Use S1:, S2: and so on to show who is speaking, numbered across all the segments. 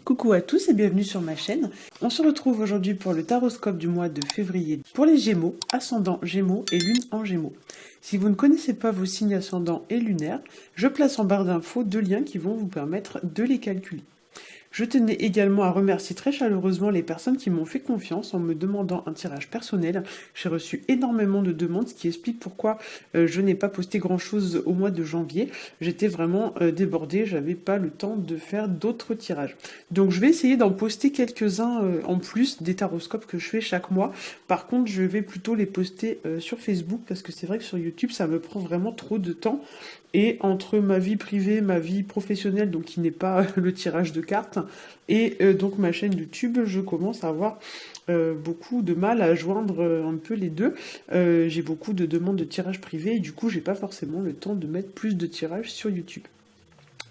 S1: Coucou à tous et bienvenue sur ma chaîne. On se retrouve aujourd'hui pour le taroscope du mois de février pour les Gémeaux, ascendant Gémeaux et lune en Gémeaux. Si vous ne connaissez pas vos signes ascendants et lunaires, je place en barre d'infos 2 liens qui vont vous permettre de les calculer. Je tenais également à remercier très chaleureusement les personnes qui m'ont fait confiance en me demandant un tirage personnel. J'ai reçu énormément de demandes, ce qui explique pourquoi je n'ai pas posté grand chose au mois de janvier. J'étais vraiment débordée, j'avais pas le temps de faire d'autres tirages. Donc je vais essayer d'en poster quelques-uns en plus des taroscopes que je fais chaque mois. Par contre, je vais plutôt les poster sur Facebook parce que c'est vrai que sur YouTube, ça me prend vraiment trop de temps. Et entre ma vie privée, ma vie professionnelle, donc qui n'est pas le tirage de cartes, et donc ma chaîne YouTube, je commence à avoir beaucoup de mal à joindre un peu les deux. J'ai beaucoup de demandes de tirage privé et du coup, j'ai pas forcément le temps de mettre plus de tirages sur YouTube.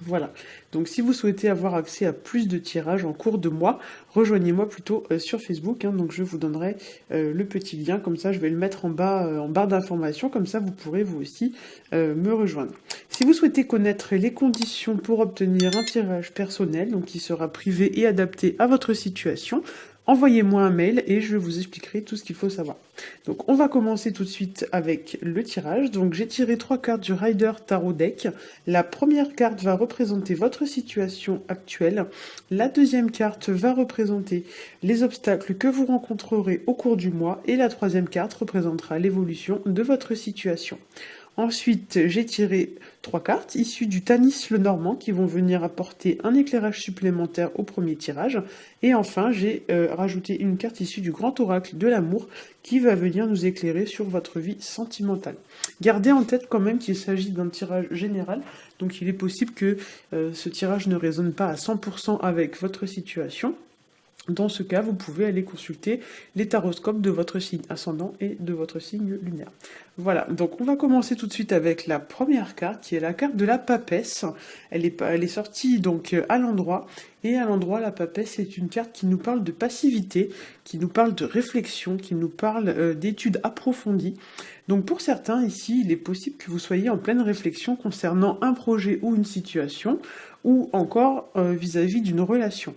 S1: Voilà, donc si vous souhaitez avoir accès à plus de tirages en cours de mois, rejoignez-moi plutôt sur Facebook, donc je vous donnerai le petit lien, comme ça je vais le mettre en barre d'information, comme ça vous pourrez vous aussi me rejoindre. Si vous souhaitez connaître les conditions pour obtenir un tirage personnel, donc qui sera privé et adapté à votre situation, envoyez-moi un mail et je vous expliquerai tout ce qu'il faut savoir. Donc on va commencer tout de suite avec le tirage. Donc j'ai tiré 3 cartes du Rider Tarot Deck. La première carte va représenter votre situation actuelle. La deuxième carte va représenter les obstacles que vous rencontrerez au cours du mois. Et la troisième carte représentera l'évolution de votre situation. Ensuite, j'ai tiré 3 cartes issues du Tanis le Normand qui vont venir apporter un éclairage supplémentaire au premier tirage. Et enfin, j'ai rajouté une carte issue du Grand Oracle de l'amour qui va venir nous éclairer sur votre vie sentimentale. Gardez en tête quand même qu'il s'agit d'un tirage général, donc il est possible que ce tirage ne résonne pas à 100% avec votre situation. Dans ce cas, vous pouvez aller consulter les taroscopes de votre signe ascendant et de votre signe lunaire. Voilà, donc on va commencer tout de suite avec la première carte, qui est la carte de la papesse. Elle est sortie donc à l'endroit, et à l'endroit, la papesse est une carte qui nous parle de passivité, qui nous parle de réflexion, qui nous parle d'études approfondies. Donc pour certains ici, il est possible que vous soyez en pleine réflexion concernant un projet ou une situation, ou encore vis-à-vis d'une relation.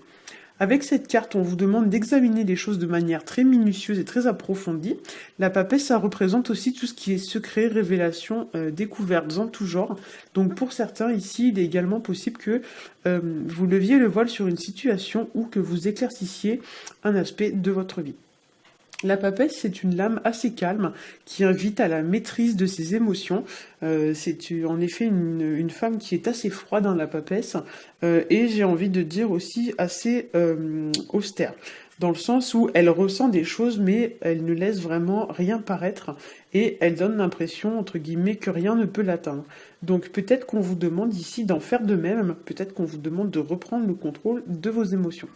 S1: Avec cette carte, on vous demande d'examiner les choses de manière très minutieuse et très approfondie. La papesse, ça représente aussi tout ce qui est secret, révélation, découvertes en tout genre. Donc pour certains, ici, il est également possible que vous leviez le voile sur une situation ou que vous éclaircissiez un aspect de votre vie. La papesse, c'est une lame assez calme qui invite à la maîtrise de ses émotions. C'est en effet une femme qui est assez froide, la papesse, et j'ai envie de dire aussi assez austère, dans le sens où elle ressent des choses, mais elle ne laisse vraiment rien paraître, et elle donne l'impression, entre guillemets, que rien ne peut l'atteindre. Donc peut-être qu'on vous demande ici d'en faire de même, peut-être qu'on vous demande de reprendre le contrôle de vos émotions.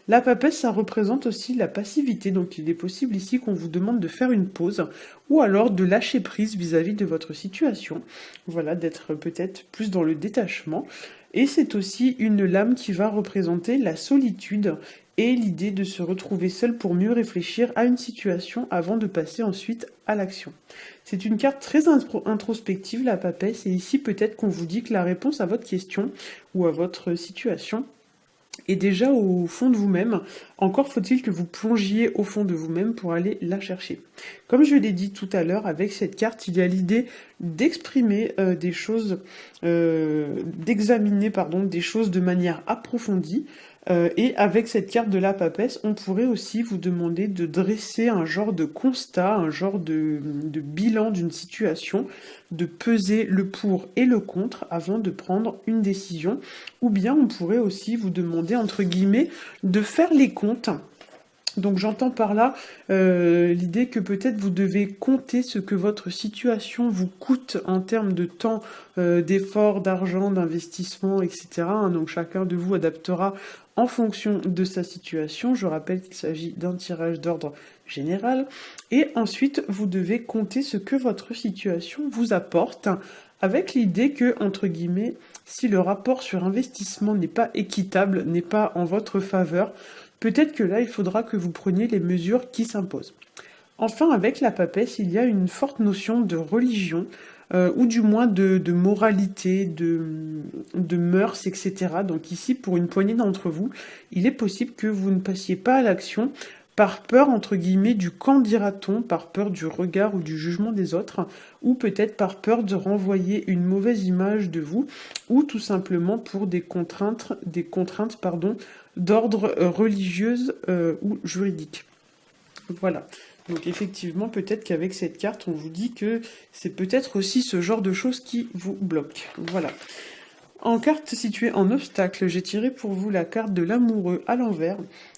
S1: La papesse, ça représente aussi la passivité, donc il est possible ici qu'on vous demande de faire une pause, ou alors de lâcher prise vis-à-vis de votre situation, voilà, d'être peut-être plus dans le détachement. Et c'est aussi une lame qui va représenter la solitude et l'idée de se retrouver seul pour mieux réfléchir à une situation avant de passer ensuite à l'action. C'est une carte très introspective, la papesse, et ici peut-être qu'on vous dit que la réponse à votre question ou à votre situation est déjà au fond de vous-même. Encore faut-il que vous plongiez au fond de vous-même pour aller la chercher. Comme je l'ai dit tout à l'heure, avec cette carte, il y a l'idée d'exprimer des choses, d'examiner des choses de manière approfondie. Et avec cette carte de la papesse, on pourrait aussi vous demander de dresser un genre de constat, un genre de bilan d'une situation, de peser le pour et le contre avant de prendre une décision. Ou bien on pourrait aussi vous demander, entre guillemets, de faire les comptes. Donc j'entends par là l'idée que peut-être vous devez compter ce que votre situation vous coûte en termes de temps, d'efforts, d'argent, d'investissement, etc. Donc chacun de vous adaptera en fonction de sa situation. Je rappelle qu'il s'agit d'un tirage d'ordre général. Et ensuite, vous devez compter ce que votre situation vous apporte, avec l'idée que, entre guillemets, si le rapport sur investissement n'est pas équitable, n'est pas en votre faveur, peut-être que là, il faudra que vous preniez les mesures qui s'imposent. Enfin, avec la papesse, il y a une forte notion de religion, ou du moins de moralité, de mœurs, etc. Donc ici, pour une poignée d'entre vous, il est possible que vous ne passiez pas à l'action par peur, entre guillemets, du qu'en dira-t-on, par peur du regard ou du jugement des autres, ou peut-être par peur de renvoyer une mauvaise image de vous, ou tout simplement pour des contraintes, d'ordre religieuse ou juridique. Voilà. Donc effectivement, peut-être qu'avec cette carte, on vous dit que c'est peut-être aussi ce genre de choses qui vous bloquent. Voilà. En carte située en obstacle, j'ai tiré pour vous la carte de l'amoureux à l'envers.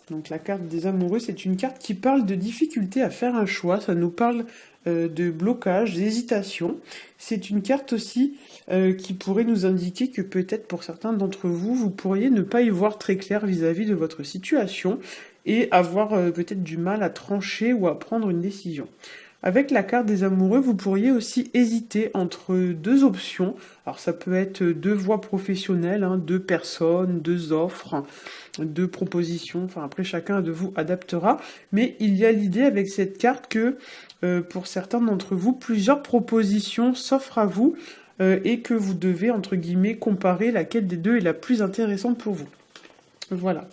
S1: Donc la carte des amoureux, c'est une carte qui parle de difficulté à faire un choix. Ça nous parle de blocage, d'hésitation. C'est une carte aussi qui pourrait nous indiquer que peut-être pour certains d'entre vous, vous pourriez ne pas y voir très clair vis-à-vis de votre situation et avoir peut-être du mal à trancher ou à prendre une décision. Avec la carte des amoureux, vous pourriez aussi hésiter entre deux options. Alors ça peut être deux voies professionnelles, hein, deux personnes, deux offres, deux propositions. Enfin après chacun de vous adaptera. Mais il y a l'idée avec cette carte que pour certains d'entre vous, plusieurs propositions s'offrent à vous et que vous devez entre guillemets comparer laquelle des deux est la plus intéressante pour vous. Voilà.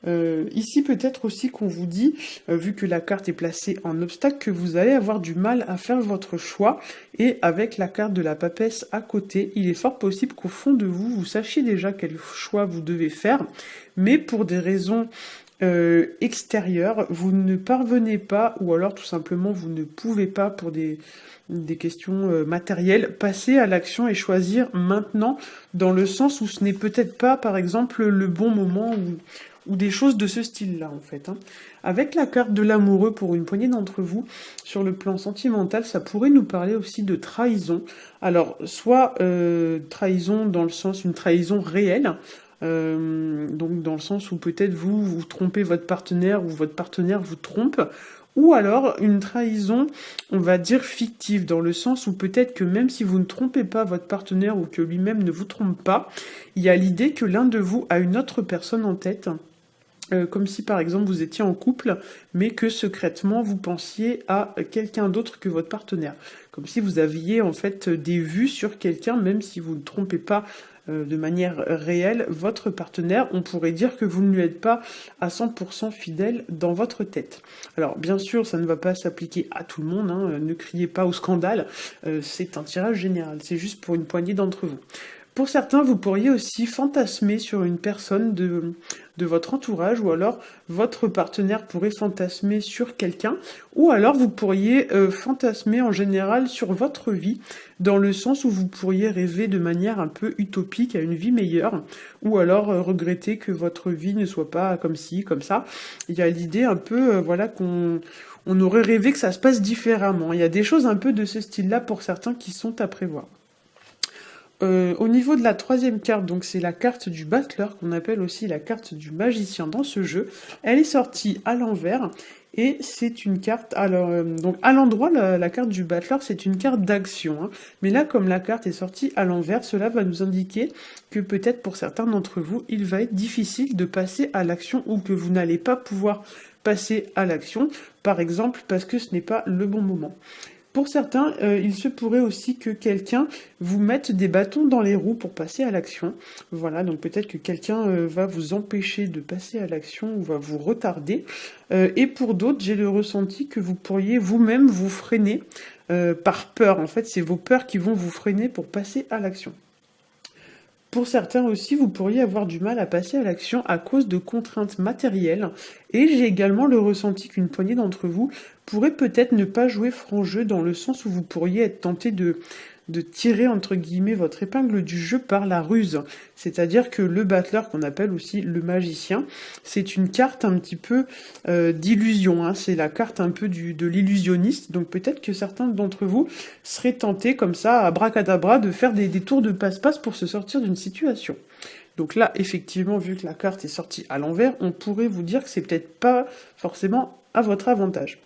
S1: Ici peut-être aussi qu'on vous dit, vu que la carte est placée en obstacle, que vous allez avoir du mal à faire votre choix, et avec la carte de la papesse à côté, il est fort possible qu'au fond de vous, vous sachiez déjà quel choix vous devez faire, mais pour des raisons extérieures, vous ne parvenez pas, ou alors tout simplement vous ne pouvez pas, pour des questions matérielles, passer à l'action et choisir maintenant, dans le sens où ce n'est peut-être pas, par exemple, le bon moment ou des choses de ce style-là, en fait. Hein. Avec la carte de l'amoureux, pour une poignée d'entre vous, sur le plan sentimental, ça pourrait nous parler aussi de trahison. Alors, soit trahison dans le sens, une trahison réelle, donc dans le sens où peut-être vous trompez votre partenaire ou votre partenaire vous trompe, ou alors une trahison, on va dire fictive, dans le sens où peut-être que même si vous ne trompez pas votre partenaire ou que lui-même ne vous trompe pas, il y a l'idée que l'un de vous a une autre personne en tête, comme si par exemple vous étiez en couple, mais que secrètement vous pensiez à quelqu'un d'autre que votre partenaire. Comme si vous aviez en fait des vues sur quelqu'un, même si vous ne trompez pas de manière réelle votre partenaire, on pourrait dire que vous ne lui êtes pas à 100% fidèle dans votre tête. Alors bien sûr, ça ne va pas s'appliquer à tout le monde, hein, ne criez pas au scandale, c'est un tirage général, c'est juste pour une poignée d'entre vous. Pour certains, vous pourriez aussi fantasmer sur une personne de votre entourage, ou alors votre partenaire pourrait fantasmer sur quelqu'un, ou alors vous pourriez fantasmer en général sur votre vie, dans le sens où vous pourriez rêver de manière un peu utopique à une vie meilleure, ou alors regretter que votre vie ne soit pas comme ci, comme ça. Il y a l'idée un peu, voilà, qu'on aurait rêvé que ça se passe différemment. Il y a des choses un peu de ce style-là pour certains qui sont à prévoir. Au niveau de la troisième carte, donc c'est la carte du battleur, qu'on appelle aussi la carte du magicien dans ce jeu. Elle est sortie à l'envers, et c'est une carte, alors, donc à l'endroit, la carte du battleur, c'est une carte d'action. Hein. Mais là, comme la carte est sortie à l'envers, cela va nous indiquer que peut-être pour certains d'entre vous, il va être difficile de passer à l'action, ou que vous n'allez pas pouvoir passer à l'action, par exemple parce que ce n'est pas le bon moment. Pour certains, il se pourrait aussi que quelqu'un vous mette des bâtons dans les roues pour passer à l'action. Voilà, donc peut-être que quelqu'un va vous empêcher de passer à l'action ou va vous retarder. Et pour d'autres, j'ai le ressenti que vous pourriez vous-même vous freiner par peur. En fait, c'est vos peurs qui vont vous freiner pour passer à l'action. Pour certains aussi, vous pourriez avoir du mal à passer à l'action à cause de contraintes matérielles. Et j'ai également le ressenti qu'une poignée d'entre vous pourrait peut-être ne pas jouer franc jeu, dans le sens où vous pourriez être tenté de tirer entre guillemets votre épingle du jeu par la ruse. C'est-à-dire que le battleur, qu'on appelle aussi le magicien, c'est une carte un petit peu d'illusion. Hein. C'est la carte un peu de l'illusionniste. Donc peut-être que certains d'entre vous seraient tentés comme ça, à bracadabra, de faire des tours de passe-passe pour se sortir d'une situation. Donc là, effectivement, vu que la carte est sortie à l'envers, on pourrait vous dire que c'est peut-être pas forcément à votre avantage.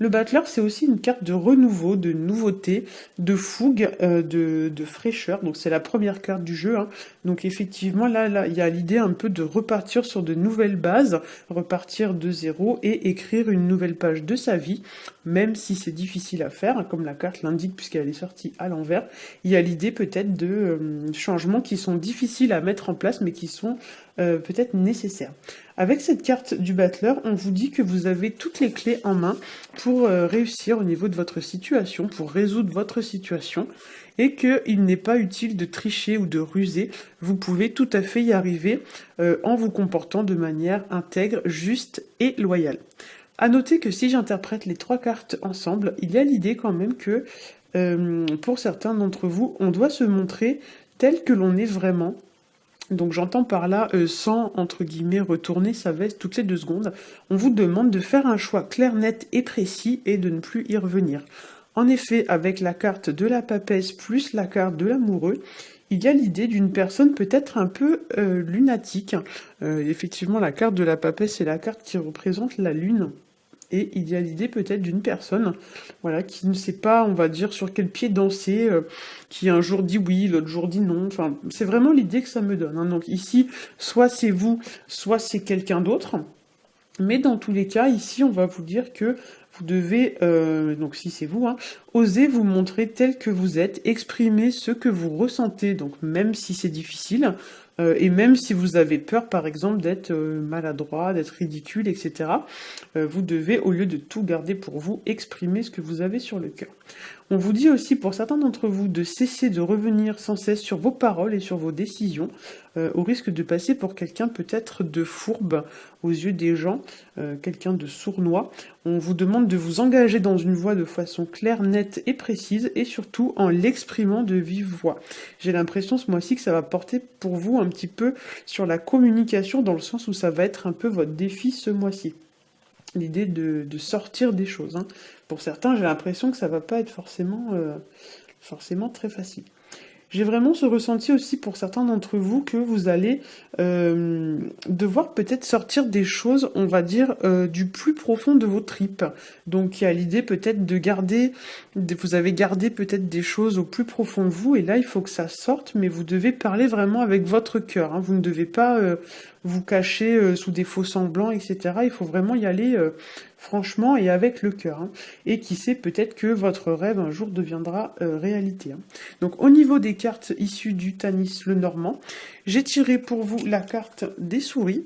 S1: Le Battleur, c'est aussi une carte de renouveau, de nouveauté, de fougue, de fraîcheur. Donc c'est la première carte du jeu, hein. Donc effectivement, là, il y a l'idée un peu de repartir sur de nouvelles bases, repartir de zéro et écrire une nouvelle page de sa vie, même si c'est difficile à faire, hein, comme la carte l'indique puisqu'elle est sortie à l'envers. Il y a l'idée peut-être de changements qui sont difficiles à mettre en place, mais qui sont peut-être nécessaires. Avec cette carte du Battleur, on vous dit que vous avez toutes les clés en main pour réussir au niveau de votre situation, pour résoudre votre situation, et qu'il n'est pas utile de tricher ou de ruser. Vous pouvez tout à fait y arriver en vous comportant de manière intègre, juste et loyale. À noter que si j'interprète les 3 cartes ensemble, il y a l'idée quand même que pour certains d'entre vous, on doit se montrer tel que l'on est vraiment. Donc j'entends par là, sans, entre guillemets, retourner sa veste toutes les 2 secondes, on vous demande de faire un choix clair, net et précis et de ne plus y revenir. En effet, avec la carte de la papesse plus la carte de l'amoureux, il y a l'idée d'une personne peut-être un peu lunatique. Effectivement, la carte de la papesse, c'est la carte qui représente la lune. Et il y a l'idée peut-être d'une personne, voilà, qui ne sait pas, on va dire, sur quel pied danser, qui un jour dit oui, l'autre jour dit non. Enfin, c'est vraiment l'idée que ça me donne, hein. Donc ici, soit c'est vous, soit c'est quelqu'un d'autre. Mais dans tous les cas, ici, on va vous dire que vous devez, donc si c'est vous, hein, oser vous montrer tel que vous êtes, exprimer ce que vous ressentez, donc même si c'est difficile, et même si vous avez peur, par exemple, d'être maladroit, d'être ridicule, etc., vous devez, au lieu de tout garder pour vous, exprimer ce que vous avez sur le cœur. On vous dit aussi, pour certains d'entre vous, de cesser de revenir sans cesse sur vos paroles et sur vos décisions, au risque de passer pour quelqu'un peut-être de fourbe aux yeux des gens, quelqu'un de sournois. On vous demande de vous engager dans une voie de façon claire, nette et précise, et surtout en l'exprimant de vive voix. J'ai l'impression ce mois-ci que ça va porter pour vous un petit peu sur la communication, dans le sens où ça va être un peu votre défi ce mois-ci. L'idée de sortir des choses, hein. Pour certains, j'ai l'impression que ça va pas être forcément très facile. J'ai vraiment ce ressenti aussi pour certains d'entre vous que vous allez devoir peut-être sortir des choses, on va dire, du plus profond de vos tripes. Donc il y a l'idée peut-être de garder, vous avez gardé peut-être des choses au plus profond de vous, et là il faut que ça sorte, mais vous devez parler vraiment avec votre cœur, hein. Vous ne devez pas vous cacher sous des faux semblants, etc. Il faut vraiment y aller franchement et avec le cœur, hein. Et qui sait, peut-être que votre rêve un jour deviendra réalité, hein. Donc au niveau des cartes issues du Tanis le Normand, j'ai tiré pour vous la carte des souris.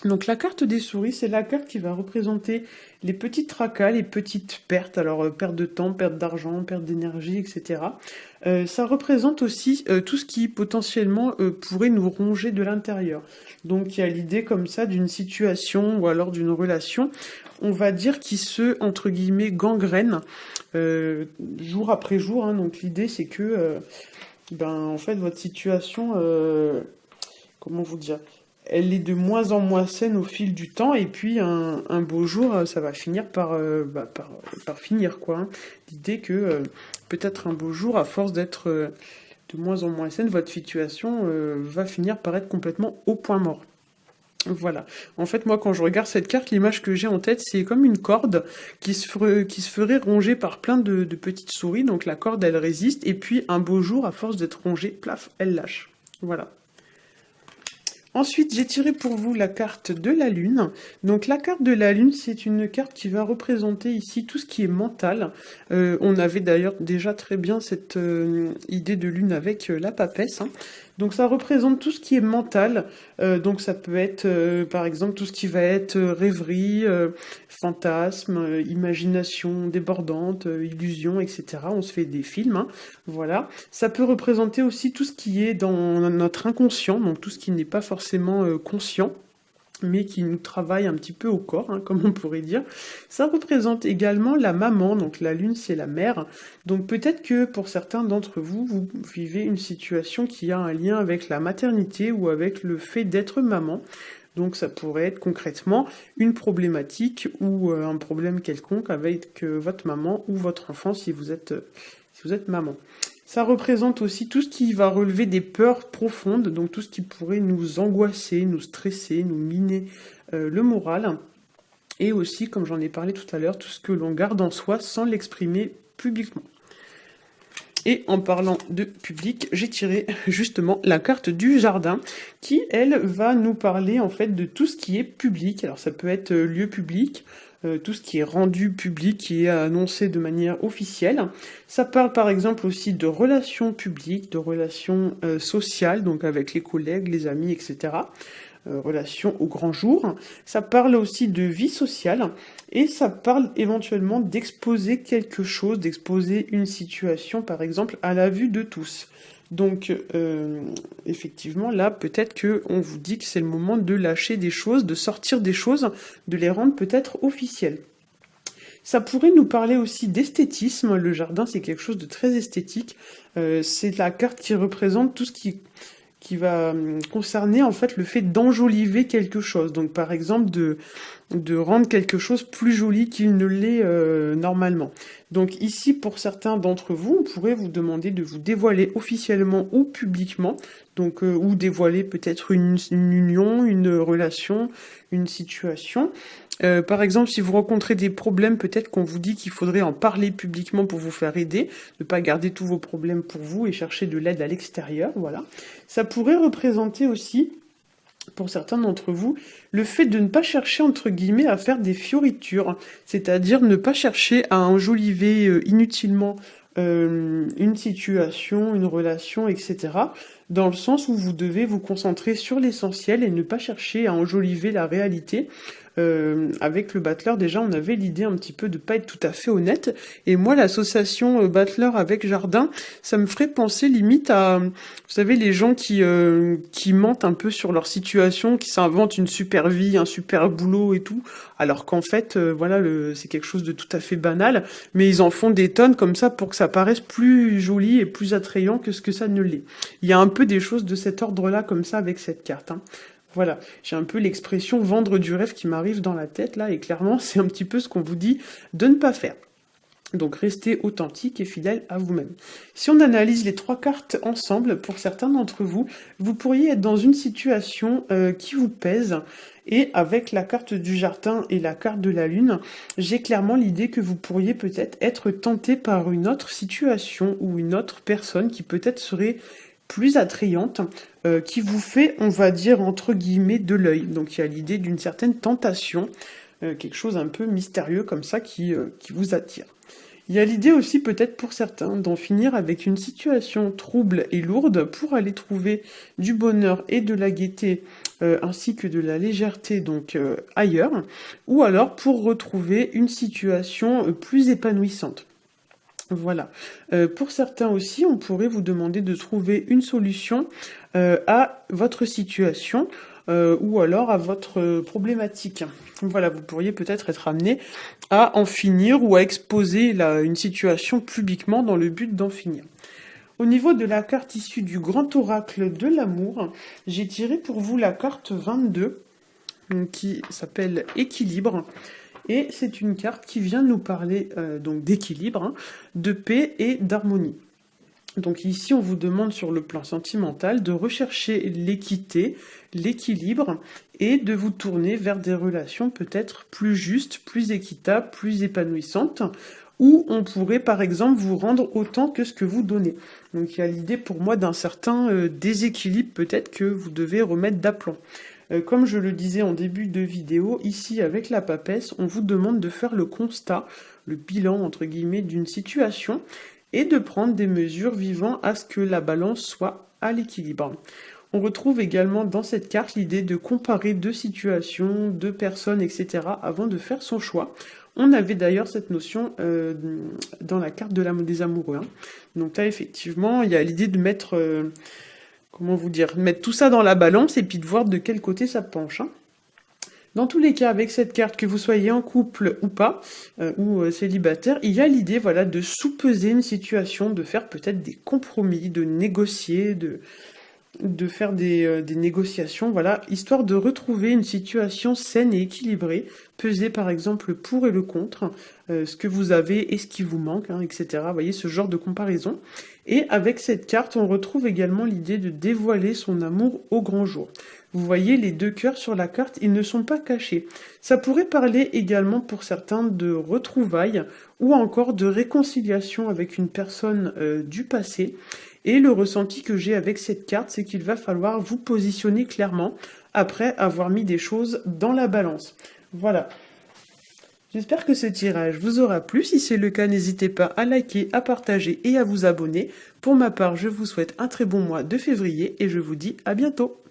S1: Donc la carte des souris, c'est la carte qui va représenter les petits tracas, les petites pertes, alors perte de temps, perte d'argent, perte d'énergie, etc. Ça représente aussi tout ce qui potentiellement pourrait nous ronger de l'intérieur. Donc il y a l'idée comme ça d'une situation ou alors d'une relation, on va dire, qui se, entre guillemets, gangrène jour après jour, hein. Donc l'idée c'est que, en fait, votre situation, comment vous dire, elle est de moins en moins saine au fil du temps, et puis un beau jour, ça va finir par finir, quoi, hein. L'idée que peut-être un beau jour, à force d'être de moins en moins saine, votre situation va finir par être complètement au point mort. Voilà. En fait, moi, quand je regarde cette carte, l'image que j'ai en tête, c'est comme une corde qui se ferait ronger par plein de petites souris. Donc la corde, elle résiste, et puis un beau jour, à force d'être rongée, plaf, elle lâche. Voilà. Ensuite, j'ai tiré pour vous la carte de la Lune. Donc la carte de la Lune, c'est une carte qui va représenter ici tout ce qui est mental. On avait d'ailleurs déjà très bien cette idée de Lune avec la papesse, hein. Donc ça représente tout ce qui est mental. Donc ça peut être par exemple tout ce qui va être rêverie, fantasme, imagination débordante, illusion, etc. On se fait des films, hein. Voilà. Ça peut représenter aussi tout ce qui est dans notre inconscient, donc tout ce qui n'est pas forcément conscient, mais qui nous travaille un petit peu au corps, hein, comme on pourrait dire. Ça représente également la maman, donc la Lune c'est la mère. Donc peut-être que pour certains d'entre vous, vous vivez une situation qui a un lien avec la maternité ou avec le fait d'être maman. Donc ça pourrait être concrètement une problématique ou un problème quelconque avec votre maman ou votre enfant si vous êtes maman. Ça représente aussi tout ce qui va relever des peurs profondes, donc tout ce qui pourrait nous angoisser, nous stresser, nous miner le moral. et aussi, comme j'en ai parlé tout à l'heure, tout ce que l'on garde en soi sans l'exprimer publiquement. Et en parlant de public, j'ai tiré justement la carte du jardin qui, elle, va nous parler en fait de tout ce qui est public. Alors ça peut être lieu public, tout ce qui est rendu public, qui est annoncé de manière officielle. Ça parle par exemple aussi de relations publiques, de relations sociales, donc avec les collègues, les amis, etc. Relations au grand jour. Ça parle aussi de vie sociale et ça parle éventuellement d'exposer quelque chose, d'exposer une situation par exemple à la vue de tous. Donc effectivement là peut-être qu'on vous dit que c'est le moment de lâcher des choses, de sortir des choses, de les rendre peut-être officielles. Ça pourrait nous parler aussi d'esthétisme. Le jardin, c'est quelque chose de très esthétique. C'est la carte qui représente tout ce qui va concerner en fait le fait d'enjoliver quelque chose. Donc par exemple de rendre quelque chose plus joli qu'il ne l'est normalement. Donc ici, pour certains d'entre vous, on pourrait vous demander de vous dévoiler officiellement ou publiquement, donc ou dévoiler peut-être une union, une relation, une situation. Par exemple, si vous rencontrez des problèmes, peut-être qu'on vous dit qu'il faudrait en parler publiquement pour vous faire aider, ne pas garder tous vos problèmes pour vous et chercher de l'aide à l'extérieur, voilà. Ça pourrait représenter aussi, pour certains d'entre vous, le fait de ne pas chercher, entre guillemets, à faire des fioritures, c'est-à-dire ne pas chercher à enjoliver inutilement une situation, une relation, etc., dans le sens où vous devez vous concentrer sur l'essentiel et ne pas chercher à enjoliver la réalité. Avec le Battleur, déjà, on avait l'idée un petit peu de pas être tout à fait honnête. Et moi, l'association Battleur avec Jardin, ça me ferait penser limite à, vous savez, les gens qui mentent un peu sur leur situation, qui s'inventent une super vie, un super boulot et tout, alors qu'en fait, voilà, c'est quelque chose de tout à fait banal, mais ils en font des tonnes comme ça pour que ça paraisse plus joli et plus attrayant que ce que ça ne l'est. Il y a un peu des choses de cet ordre-là comme ça avec cette carte, hein. Voilà, j'ai un peu l'expression vendre du rêve qui m'arrive dans la tête là, et clairement c'est un petit peu ce qu'on vous dit de ne pas faire. Donc restez authentique et fidèle à vous-même. Si on analyse les trois cartes ensemble, pour certains d'entre vous, vous pourriez être dans une situation qui vous pèse, et avec la carte du jardin et la carte de la lune, j'ai clairement l'idée que vous pourriez peut-être être tenté par une autre situation ou une autre personne qui peut-être serait plus attrayante, qui vous fait, on va dire, entre guillemets, de l'œil. Donc il y a l'idée d'une certaine tentation, quelque chose un peu mystérieux comme ça qui vous attire. Il y a l'idée aussi peut-être pour certains d'en finir avec une situation trouble et lourde pour aller trouver du bonheur et de la gaieté ainsi que de la légèreté donc ailleurs, ou alors pour retrouver une situation plus épanouissante. Voilà. Pour certains aussi, on pourrait vous demander de trouver une solution à votre situation ou alors à votre problématique. Voilà, vous pourriez peut-être être amené à en finir ou à exposer une situation publiquement dans le but d'en finir. Au niveau de la carte issue du grand oracle de l'amour, j'ai tiré pour vous la carte 22 qui s'appelle Équilibre. Et c'est une carte qui vient nous parler donc d'équilibre, hein, de paix et d'harmonie. Donc ici, on vous demande sur le plan sentimental de rechercher l'équité, l'équilibre et de vous tourner vers des relations peut-être plus justes, plus équitables, plus épanouissantes, où on pourrait par exemple vous rendre autant que ce que vous donnez. Donc il y a l'idée pour moi d'un certain déséquilibre peut-être que vous devez remettre d'aplomb. Comme je le disais en début de vidéo, ici avec la papesse, on vous demande de faire le constat, le bilan entre guillemets d'une situation et de prendre des mesures visant à ce que la balance soit à l'équilibre. On retrouve également dans cette carte l'idée de comparer deux situations, deux personnes, etc. avant de faire son choix. On avait d'ailleurs cette notion dans la carte des amoureux, hein. Donc là effectivement, il y a l'idée de mettre... comment vous dire, mettre tout ça dans la balance et puis de voir de quel côté ça penche, hein. Dans tous les cas, avec cette carte, que vous soyez en couple ou pas, ou célibataire, il y a l'idée voilà, de sous-peser une situation, de faire peut-être des compromis, de négocier, de faire des négociations, voilà, histoire de retrouver une situation saine et équilibrée, peser par exemple le pour et le contre, ce que vous avez et ce qui vous manque, hein, etc. Vous voyez, ce genre de comparaison. Et avec cette carte, on retrouve également l'idée de dévoiler son amour au grand jour. Vous voyez les deux cœurs sur la carte, ils ne sont pas cachés. Ça pourrait parler également pour certains de retrouvailles ou encore de réconciliation avec une personne du passé. Et le ressenti que j'ai avec cette carte, c'est qu'il va falloir vous positionner clairement après avoir mis des choses dans la balance. Voilà. J'espère que ce tirage vous aura plu. Si c'est le cas, n'hésitez pas à liker, à partager et à vous abonner. Pour ma part, je vous souhaite un très bon mois de février et je vous dis à bientôt.